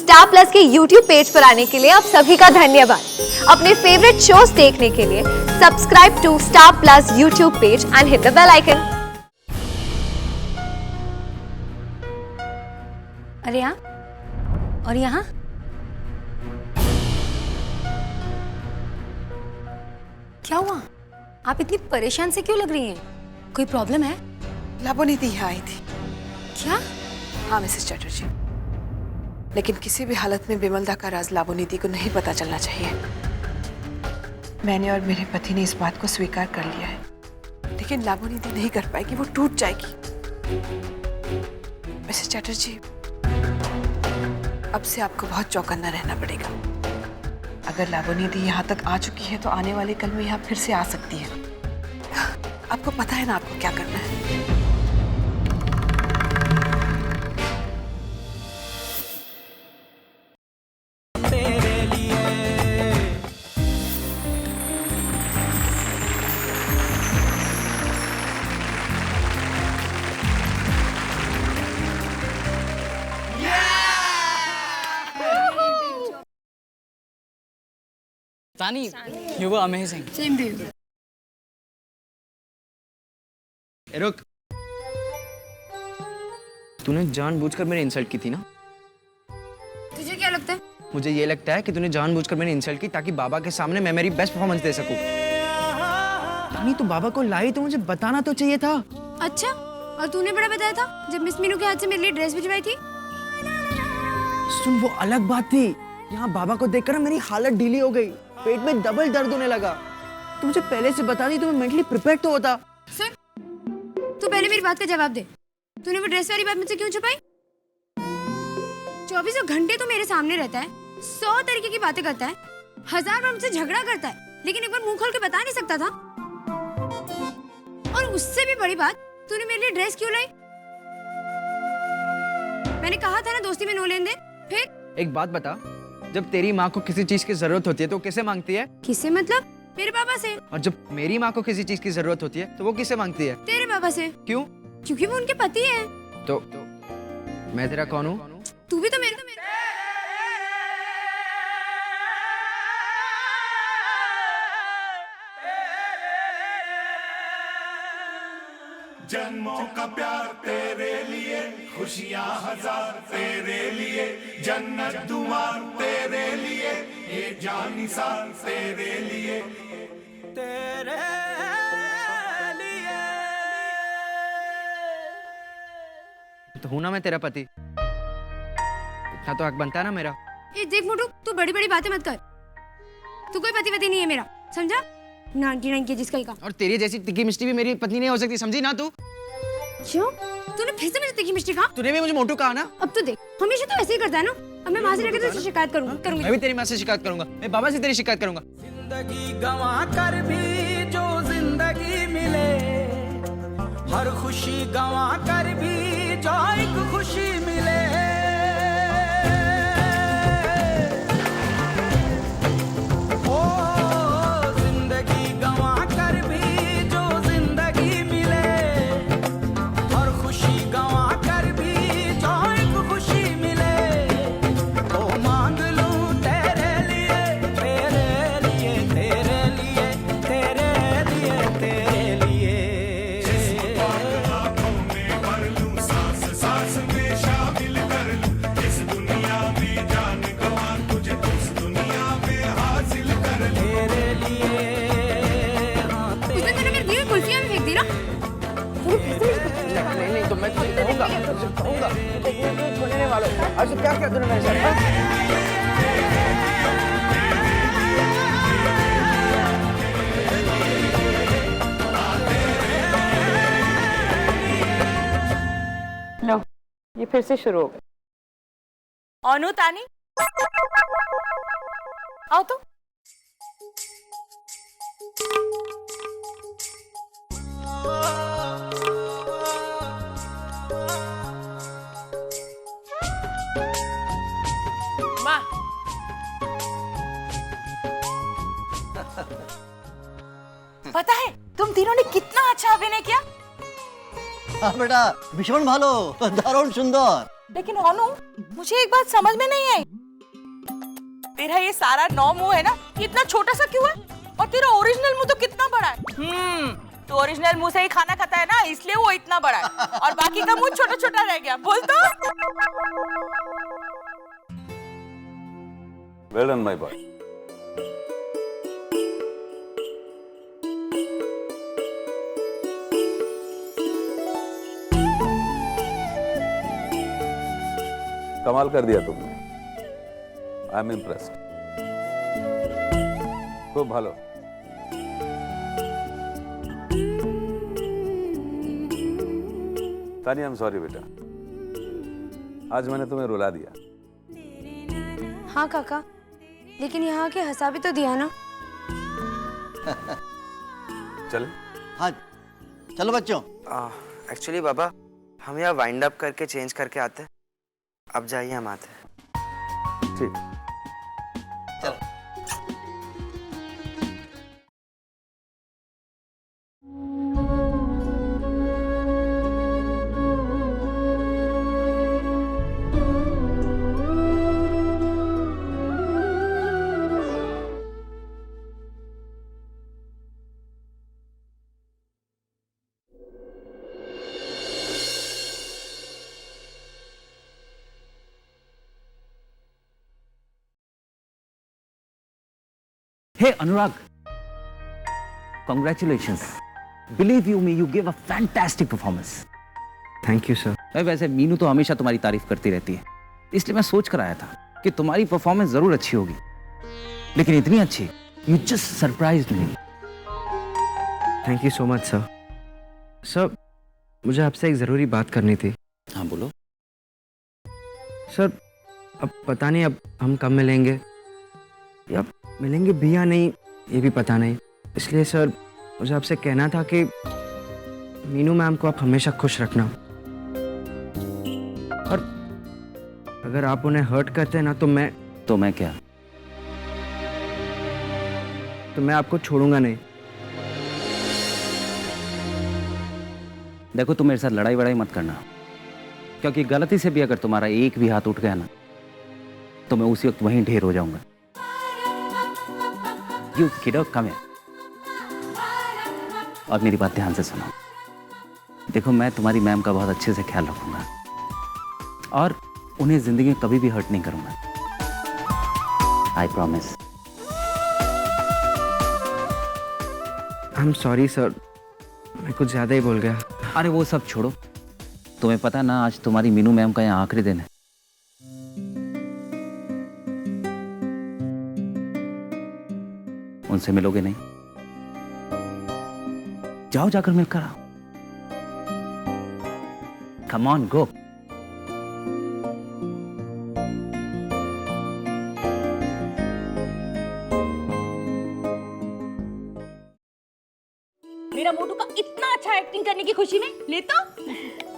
Star plus के YouTube page पर आने के लिए आप सभी का धन्यवाद। अपने फेवरेट शोज देखने के लिए subscribe to Star Plus YouTube page and hit the bell icon. अरे यहाँ और यहाँ क्या हुआ? आप इतनी परेशान से क्यों लग रही हैं? कोई प्रॉब्लम है? लाबोनीति यहाँ आई थी। क्या? हाँ मिसेस चैटर्जी, लेकिन किसी भी हालत में विमलदा का राज लाबोनीति को नहीं पता चलना चाहिए। मैंने और मेरे पति ने इस बात को स्वीकार कर लिया है, लेकिन लाबोनीति नहीं कर पाएगी, वो टूट जाएगी। मिसेस चैटर्जी, अब से आपको बहुत चौकन्ना रहना पड़ेगा। अगर लाबोनीति यहाँ तक आ चुकी है तो आने वाले कल में यहाँ फिर से आ सकती है। आपको पता है ना आपको क्या करना है। Tani, you were amazing. Same to you. रुक, तूने जानबूझकर मेरी इंसल्ट की थी ना? तुझे क्या लगता है? मुझे ये लगता है कि तूने जानबूझकर मेरी इंसल्ट की ताकि बाबा के सामने मैं मेरी बेस्ट परफॉर्मेंस दे सकूं। तानी, तू बाबा को लाई तो मुझे बताना तो चाहिए था। अच्छा, और तूने बड़ा बताया था जब मिस मीनू के हाथ से मेरे लिए ड्रेस भिजवाई थी। सुन, वो अलग बात थी। यहाँ बाबा को देखकर मेरी हालत ढीली हो गई, पेट में डबल दर्द होने लगा। तू मुझे पहले से बता दी तो मैं मेंटली प्रिपेयर्ड तो होता। सुन, तू पहले मेरी बात का जवाब दे। तूने वो ड्रेस वाली बात मुझसे क्यों छुपाई? 24 घंटे तो मेरे सामने रहता है, 100 तरीके की बातें करता है, 1000 बार मुझसे झगड़ा करता है, लेकिन एक बार मुंह खोल के बता नहीं सकता था। और उससे भी बड़ी बात, तूने मेरे लिए ड्रेस क्यों लाई? मैंने कहा था ना दोस्ती में नो लेन देन। फिर एक बात बता, जब तेरी माँ को किसी चीज की जरूरत होती है तो किससे मांगती है? किससे मतलब? मेरे पापा से। और जब मेरी माँ को किसी चीज की जरूरत होती है तो वो किससे मांगती है? तेरे पापा से। क्यों? क्योंकि वो उनके पति है। तो मैं तेरा कौन हूँ? तू भी तो मेरे जन्मों का प्यार तेरे लिए, खुशियां हजार तेरे लिए, जन्नत दुआर तेरे लिए, ये जानिसार तेरे लिए, तेरे लिए। तो हूं ना मैं तेरा पति, इतना तो हक बनता है ना मेरा। ये देख मोटू, तू बड़ी बड़ी बातें मत कर। तू कोई पति वति नहीं है मेरा, समझा? 99 के जिसका ही का। और तेरी जैसी तिक्की मिष्टी भी मेरी पत्नी नहीं हो सकती, समझी ना तू? क्यों? तूने फिर से मुझे तिक्की मिष्टी कहा? तूने भी मुझे मोटू कहा ना? अब तू देख, हमेशा तो ऐसे ही करता है ना। अब मैं वहां से लेकर तुझसे शिकायत करूंगी। मैं भी तेरी माँ से शिकायत करूंगा, मैं बाबा से तेरी शिकायत करूंगा। जिंदगी गंवा कर भी जो जिंदगी मिले, हर खुशी गंवा कर भी जो एक खुशी मिले। नहीं तो मैं तुझे कहूंगा, छोड़ने वालों। आज क्या किया तूने मेरे साथ? लो, ये फिर से शुरू हो गया। अनु, तानी, आओ तो। माँ, पता है तुम तीनों ने कितना अच्छा अभिनय किया। हाँ बेटा, भीषण भालो, दारुण सुंदर। लेकिन अनु, मुझे एक बात समझ में नहीं आई। तेरा ये सारा 9 मुंह है ना, इतना छोटा सा क्यों है? और तेरा ओरिजिनल मुंह तो कितना बड़ा है। तो ओरिजिनल मुंह से ही खाना खाता है ना, इसलिए वो इतना बड़ा है, और बाकी का मुंह छोटा छोटा रह गया। बोल तो। Well done my boy. कमाल कर दिया तुमने। I am impressed. खूब भालो। तानी, आई एम सॉरी बेटा, आज मैंने तुम्हें रुला दिया। हाँ काका, लेकिन यहाँ के हंसा भी तो दिया ना। चल। हाँ चलो बच्चों। एक्चुअली बाबा, हम यहाँ वाइंड अप करके चेंज करके आते हैं। अब जाइए, हम आते हैं। ठीक। चलो। Hey Anurag, congratulations. Believe you me, you gave a fantastic performance. Thank you sir. वैसे मीनू तो हमेशा तुम्हारी तारीफ करती रहती है, इसलिए मैं सोच कर आया था कि तुम्हारी परफॉर्मेंस जरूर अच्छी होगी, लेकिन इतनी अच्छी, you just surprised me. Thank you so much sir. Sir, मुझे आपसे एक ज़रूरी बात करनी थी। हाँ बोलो। सर, अब पता नहीं अब हम कब मिलेंगे, या मिलेंगे भी या नहीं, ये भी पता नहीं। इसलिए सर, मुझे आपसे कहना था कि मीनू मैम को आप हमेशा खुश रखना, और अगर आप उन्हें हर्ट करते हैं ना, तो मैं क्या? तो मैं आपको छोड़ूंगा नहीं। देखो, तुम मेरे साथ लड़ाई वड़ाई मत करना, क्योंकि गलती से भी अगर तुम्हारा एक भी हाथ उठ गया ना, तो मैं उसी वक्त वहीं ढेर हो जाऊंगा। You kiddo, come here. और मेरी बात ध्यान से सुनो। देखो, मैं तुम्हारी मैम का बहुत अच्छे से ख्याल रखूंगा, और उन्हें जिंदगी में कभी भी हर्ट नहीं करूंगा। I promise. I'm sorry sir, मैं कुछ ज़्यादा ही बोल गया। अरे वो सब छोड़ो, तुम्हें पता ना आज तुम्हारी मीनू मैम का यहाँ आखिरी दिन है। उनसे मिलोगे नहीं? जाओ, जाकर मिलकर आओ। Come on, go. मेरा मोटू का इतना अच्छा एक्टिंग करने की खुशी में लेता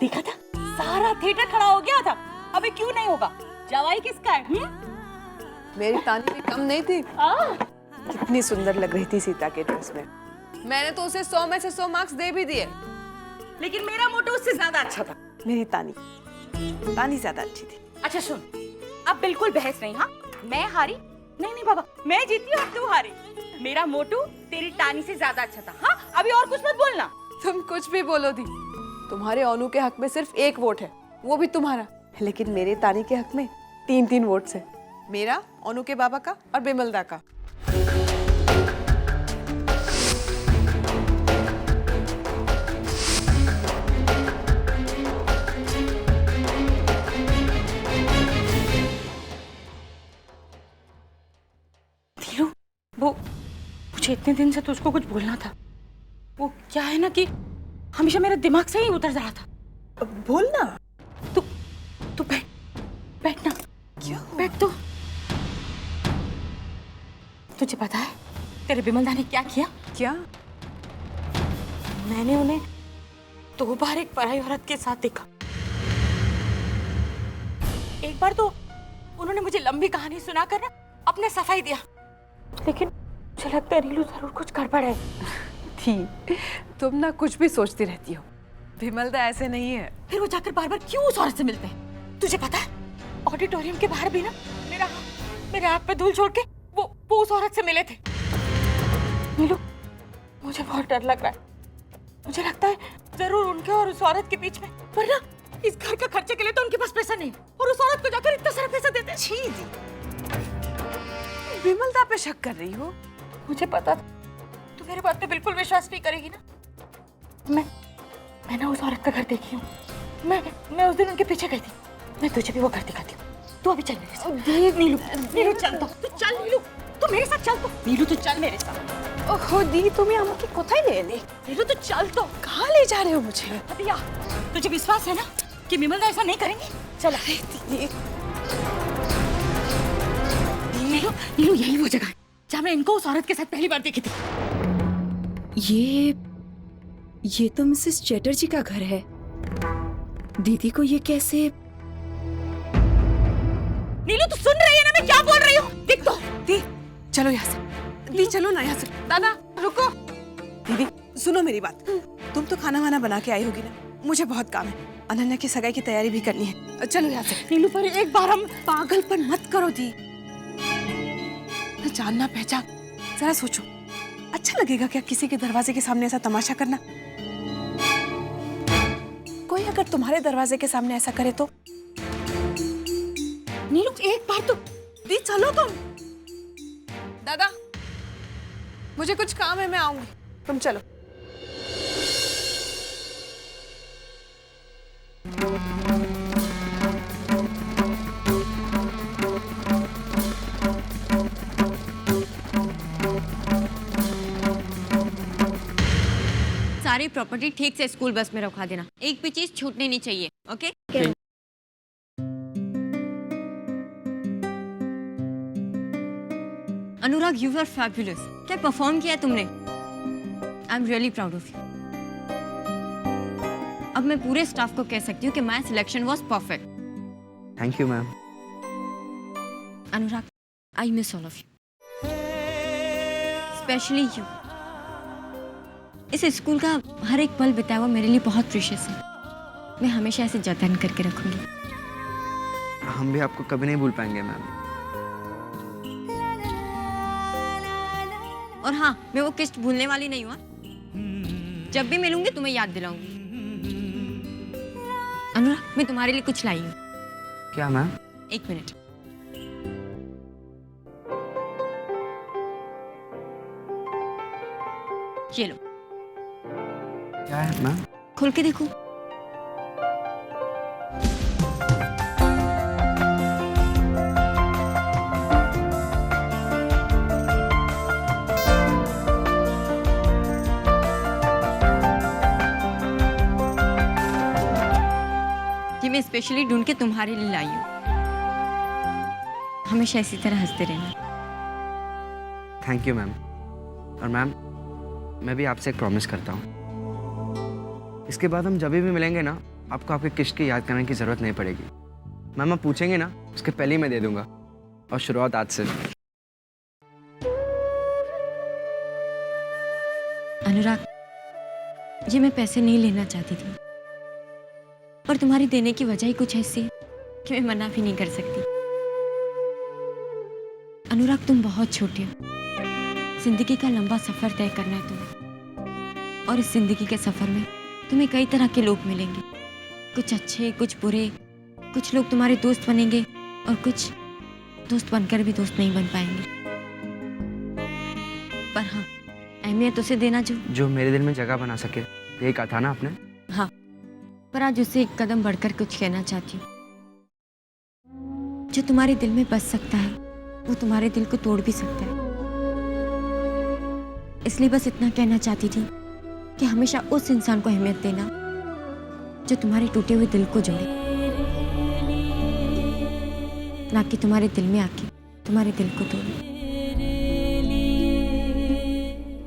देखा था, सारा थिएटर खड़ा हो गया था। अबे क्यों नहीं होगा? जवाई किसका है? मेरी तानी भी कम नहीं थी। कितनी सुंदर लग रही थी सीता के ड्रेस में। मैंने तो उसे 100 में से 100 मार्क्स दे भी दिए, लेकिन मेरा मोटू उससे ज्यादा अच्छा था। मेरी तानी ज्यादा अच्छी थी। अच्छा सुन, अब बिल्कुल बहस नहीं। हाँ, मैं हारी? नहीं बाबा, मैं जीती और तू हारी। मेरा मोटू तेरी तानी से ज्यादा अच्छा था। हाँ, अभी और कुछ मत बोलना। तुम कुछ भी बोलो दी, तुम्हारे अनु के हक में सिर्फ 1 वोट है, वो भी तुम्हारा। लेकिन मेरे तानी के हक में 3-3 वोट्स है, मेरा, अनु के बाबा का और बिमलदा का। वो मुझे इतने दिन से तुझको कुछ बोलना था। वो क्या है ना कि हमेशा मेरे दिमाग से ही उतर जा रहा था। बोलना। तू बैठना। क्या बैठ। तो तुझे पता है तेरे बिमलदा ने क्या किया? क्या? मैंने उन्हें 2 बार एक पराई औरत के साथ देखा। एक बार तो उन्होंने मुझे लंबी कहानी सुनाकर ना अपने सफाई दिया, लेकिन मुझे लगता है नीलू जरूर कुछ गड़बड़ है। थी, तुम ना कुछ भी सोचती रहती हो। विमलदा ऐसे नहीं है। फिर वो जाकर बार बार क्यों उस औरत से मिलते हैं? तुझे पता है ऑडिटोरियम के बाहर भी ना मेरा मेरे हाथ पे धूल छोड़ के वो उस औरत से मिले थे। नीलू, मुझे बहुत डर लग रहा है। मुझे लगता है जरूर उनके और उस औरत के बीच में, वरना इस घर का खर्चे के लिए तो उनके पास पैसा नहीं और उस औरत को जाकर इतना सारा पैसा देते। छी दी, विमलता पे शक कर रही हो? मुझे पता था तू मेरे बात पे बिल्कुल विश्वास नहीं करेगी ना। मैं ना उस औरत का घर देखी हूँ। मैं उस दिन उनके पीछे गई थी। मैं तुझे भी वो घर दिखाती हूँ। तू अभी चल मेरे साथ। नीलू, नीलू चल तो, तू चल नीलू, तू मेरे साथ चल तो। नीलू तू चल मेरे साथ। ओहो दी, तुम्हें আমাকে কোথায় ले ले? नीलू तू चल तो। कहाँ ले जा रहे हो मुझे? अभी आ, तुझे विश्वास है ना कि विमलदा ऐसा नहीं करेंगी? चल। नीलू, नीलू यही वो जगह है जहाँ मैं इनको उस औरत के साथ पहली बार देखी थी। ये तो मिसेस चैटर्जी का घर है। दीदी को ये कैसे? नीलू तू सुन रही है ना मैं क्या बोल रही हूँ? देख तो। दी चलो यहाँ से, दी चलो ना यहाँ से। दादा रुको। दीदी सुनो मेरी बात, तुम तो खाना वाना बना के आई होगी ना, मुझे बहुत काम है। अनन्या की सगाई की तैयारी भी करनी है। चलो यहाँ से। नीलू पर एक बार हम पागलपन मत करो दी, जानना पहचान, जरा सोचो, अच्छा लगेगा क्या किसी के दरवाजे के सामने ऐसा तमाशा करना? कोई अगर तुम्हारे दरवाजे के सामने ऐसा करे तो? नीलू एक बार तो। दी चलो तुम। दादा मुझे कुछ काम है, मैं आऊंगी, तुम चलो। सारी प्रॉपर्टी ठीक से स्कूल बस में रखवा देना, एक भी चीज छूटनी नहीं चाहिए। Okay? Anurag, you are fabulous. क्या परफॉर्म किया तुमने। I am really proud of you. अब मैं पूरे स्टाफ को कह सकती हूँ कि my selection was perfect. Thank you ma'am. Anurag, I miss all of you, specially you. इस स्कूल का हर एक पल बिताया हुआ मेरे लिए बहुत प्रीशियस है। मैं हमेशा ऐसे जतन करके रखूंगी। हम भी आपको कभी नहीं भूल पाएंगे मैम। और हाँ, मैं वो किस्त भूलने वाली नहीं हूँ। जब भी मिलूंगी तुम्हें याद दिलाऊंगी। अनुराग, मैं तुम्हारे लिए कुछ लाई हूँ। क्या मैम? एक मिनट। ये लो। क्या है मैम? खोल के देखो। ये मैं स्पेशली ढूंढ के तुम्हारे लिए लाई हूँ। हमेशा इसी तरह हंसते रहना। Thank you ma'am. और मैम, मैं भी आपसे एक प्रॉमिस करता हूँ, इसके बाद हम जब भी मिलेंगे ना, आपको आपके किश्त की याद करने की जरूरत नहीं पड़ेगी। मैम आप पूछेंगे ना, उसके पहले ही मैं दे दूंगा, और शुरुआत आज से। अनुराग, ये मैं पैसे नहीं लेना चाहती थी, पर तुम्हारी देने की वजह ही कुछ ऐसी है कि मैं मना भी नहीं कर सकती। अनुराग, तुम बहुत छोटे हो। जिंदगी का लंबा सफर तय करना है तुम्हें, और इस जिंदगी के सफर में तुम्हें कई तरह के लोग मिलेंगे। कुछ अच्छे, कुछ बुरे। कुछ लोग तुम्हारे दोस्त बनेंगे और कुछ दोस्त बनकर भी दोस्त नहीं बन पाएंगे। पर हाँ, अहमियत उसे देना जो मेरे दिल में जगह बना सके। यही कहा था ना आपने? हाँ, पर आज उससे एक कदम बढ़कर कुछ कहना चाहती हूँ। जो तुम्हारे दिल में बस सकता है, वो तुम्हारे दिल को तोड़ भी सकता है। इसलिए बस इतना कहना चाहती थी कि हमेशा उस इंसान को अहमियत देना जो तुम्हारे टूटे हुए दिल को जोड़े, ना कि तुम्हारे दिल में आके तुम्हारे दिल को तोड़े।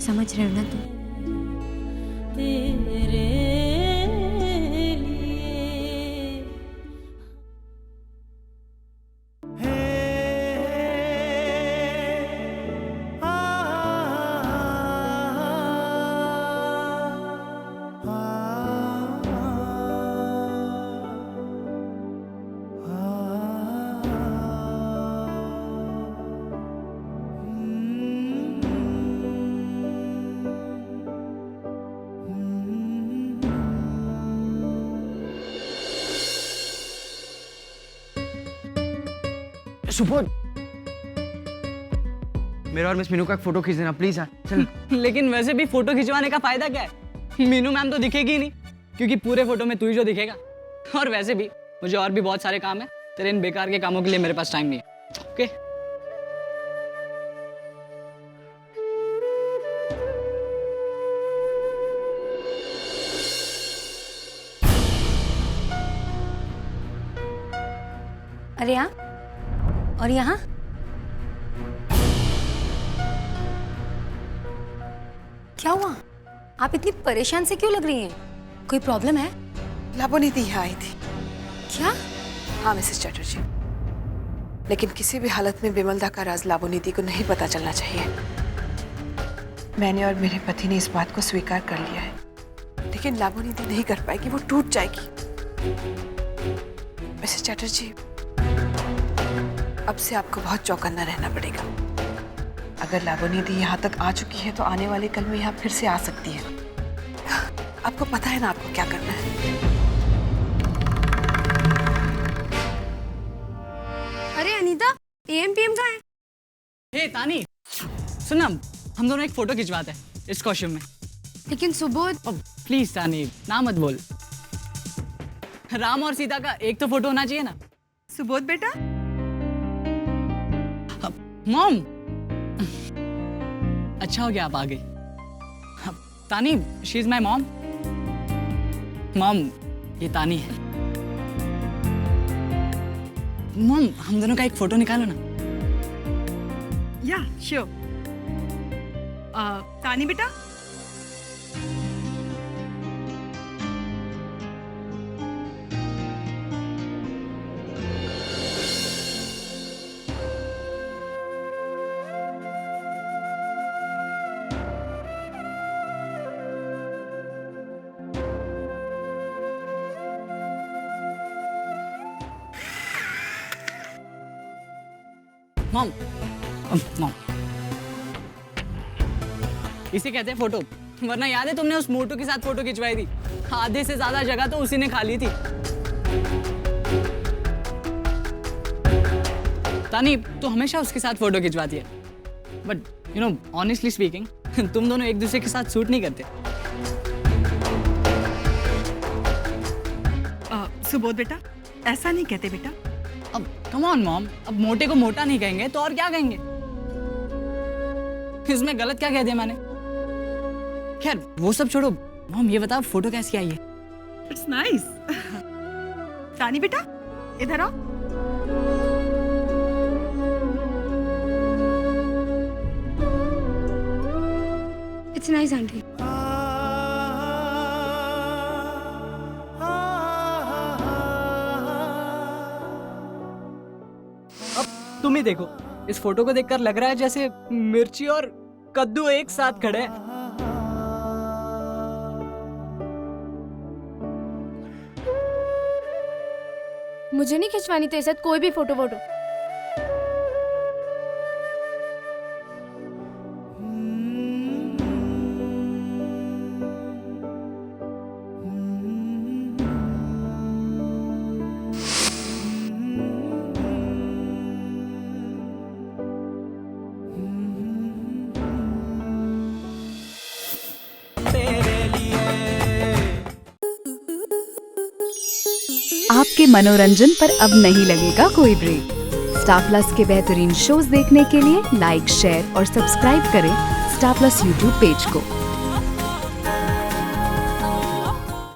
समझ रहे हो ना तुम? सुबोध, मेरा और मिस मीनू का एक फोटो खींच देना प्लीज यार, चल। लेकिन वैसे भी फोटो खिंचवाने का फायदा क्या है? मीनू मैम तो दिखेगी ही नहीं, क्योंकि पूरे फोटो में तू ही जो दिखेगा। और वैसे भी मुझे और भी बहुत सारे काम है, तेरे इन बेकार के कामों के लिए मेरे पास टाइम नहीं है। ओके? अरे यहाँ और यहाँ क्या हुआ? आप इतनी परेशान से क्यों लग रही हैं? कोई प्रॉब्लम है? लाबोनीति यहाँ आई थी। क्या? हाँ मिसेस चटर्जी, लेकिन किसी भी हालत में विमलदा का राज लाबोनीति को नहीं पता चलना चाहिए। मैंने और मेरे पति ने इस बात को स्वीकार कर लिया है, लेकिन लाबोनीति नहीं कर पाएगी, वो टूट जाएगी। मिसेस चटर्जी, अब से आपको बहुत चौकन्ना रहना पड़ेगा। अगर लाबोनीति यहाँ तक आ चुकी है तो आने वाले कल में यहाँ फिर से आ सकती है। आपको पता है ना आपको क्या करना है। अरे अनीता, एएम पीएम कहाँ है? हे तानी, सुन ना, हम दोनों एक फोटो खिंचवाते हैं इस कॉस्ट्यूम में। लेकिन सुबोध। प्लीज तानी, ना मत बोल। राम और सीता का एक तो फोटो होना चाहिए ना। सुबोध बेटा, मॉम, अच्छा हो गया आप आ गई। तानी, she is my mom. Mom, ये तानी है। मॉम, हम दोनों का एक फोटो निकालो ना। या श्योर। तानी बेटा, मॉम, मॉम, इसे कहते हैं फोटो। वरना याद है तुमने उस मोटू के साथ फोटो खिंचवाई थी? आधे से ज्यादा जगह तो उसी ने खा ली थी। तानी, तो हमेशा उसके साथ फोटो खिंचवाती है, but you know honestly speaking, तुम दोनों एक दूसरे के साथ सूट नहीं करते। सुबोध बेटा, ऐसा नहीं कहते बेटा। अब कम ऑन मॉम, अब मोटे को मोटा नहीं कहेंगे तो और क्या कहेंगे? इसमें गलत क्या कह दिया मैंने? खैर वो सब छोड़ो, मॉम ये बताओ फोटो कैसी आई है? It's nice. तानी बेटा, इधर आओ। It's nice aunty. तुम ही देखो, इस फोटो को देखकर लग रहा है जैसे मिर्ची और कद्दू एक साथ खड़े हैं। मुझे नहीं खिंचवानी तेरे साथ कोई भी फोटो वोटो। आपके मनोरंजन पर अब नहीं लगेगा कोई ब्रेक। स्टार प्लस के बेहतरीन शोज देखने के लिए लाइक, शेयर और सब्सक्राइब करें स्टार प्लस यूट्यूब पेज को।